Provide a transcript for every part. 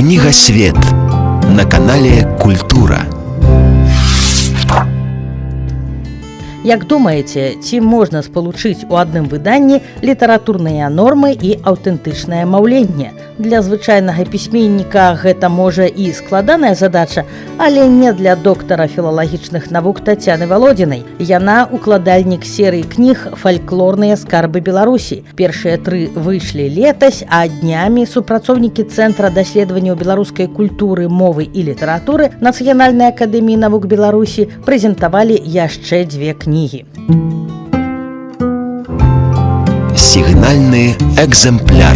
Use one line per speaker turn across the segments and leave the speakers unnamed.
Книга «Свет» на канале «Культура».
Як думаеце, ці можна спалучыць у адным выданні літаратурныя нормы і аўтэнтычнае маўленне? Для звычайнага пісьменніка гэта можа і складаная задача, але не для доктара філалагічных навук Тацяны Валодзінай. Яна укладальнік серыі кніг «Фальклорныя скарбы Беларусі». Першыя 3 выйшлі летась, а днямі супрацоўнікі Цэнтра даследаванняў беларускай культуры, мовы і літаратуры Нацыянальнай акадэміі навук Беларусі прэзентавалі яшчэ 2 кнігі.
Сігнальны экземпляр.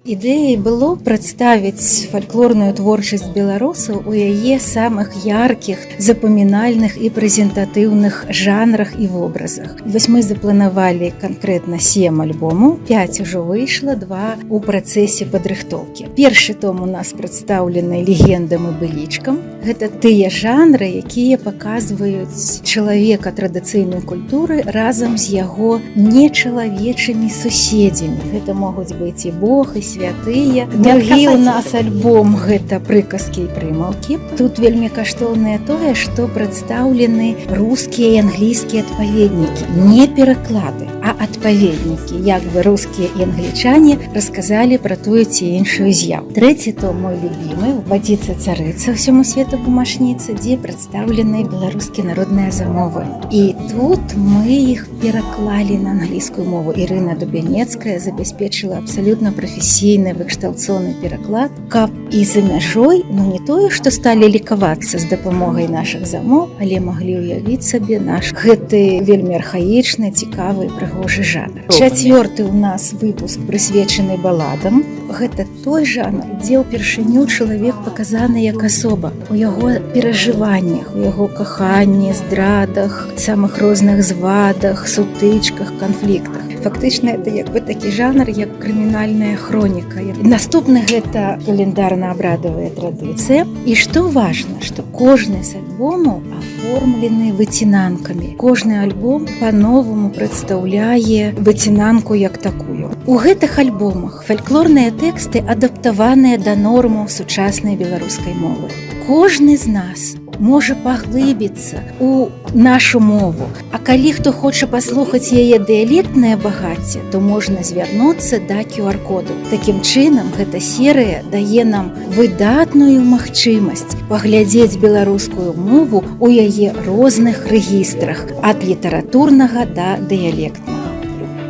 Ідэяй было прадставіць фальклорную творчасць беларусаў у яе самых яркіх, запамінальных і прэзентатыўных жанрах і вобразах. Вось мы запланавалі канкрэтна 7 альбомаў, 5 ужо выйшла, 2 у працэсе падрыхтоўкі. Першы том у нас прадстаўлены легендам і былічкам. Гэта тыя жанры, якія паказваюць чалавека традыцыйнай культуры разам з яго нечалавечымі суседзямі. Гэта могуць быць і Бог, і святыя. Другі у нас альбом гэта прыказкі і прымаўкі. Тут вельмі каштоўнае тое, што прадстаўлены рускія і англійскія адпаведнікі. Не пераклады, а адпаведнікі. Як бы рускія і англічане расказалі пра тую ці іншую з'яву. Трэці том мой любімы «Вадзіца царыца ўсяму свету памашніца», дзе прадстаўлены беларускія народныя замовы. І тут мы іх пераклалі на англійскую мову. Ірына Дубянецкая забяспечыла абсалютна прафесійны выкшталцоўны пераклад, каб і за мяжой, не тое, што сталі лікавацца з дапамогай нашых замоў, але маглі ўявіць сабе наш гэты вельмі архаічны, цікавы і прыгожы жанр. Чацвёрты у нас выпуск прысвечаны баладам. Гэта той жанр, дзе ўпершыню чалавек паказаны як асоба, у яго перажываннях, у яго каханні, здрадах, самых розных звадах, сутычках, канфліктах. Фактычна это як бы такі жанр, як крымінальная хроніка. Наступны гэта календарна-абрадавая традыцыя. І што важна, што кожны з альбомаў аформлены выцінанкамі. Кожны альбом па-новаму прадстаўляе выцінанку як такую. У гэтых альбомах фальклорныя тэксты адаптаваныя да нормаў сучаснай беларускай мовы. Кожны з нас можа паглыбіцца ў нашу мову. А калі хто хоча паслухаць яе дыялектнае багацце, то можна звярнуцца да QR-коду. Такім чынам, гэта серыя дае нам выдатную магчымасць паглядзець беларускую мову ў яе розных рэгістрах, ад літаратурнага да дыялектнага.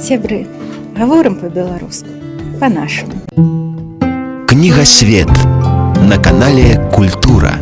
Сябры, гаворым па-беларуску, па-нашаму.
Книга «Свет» на канале «Культура».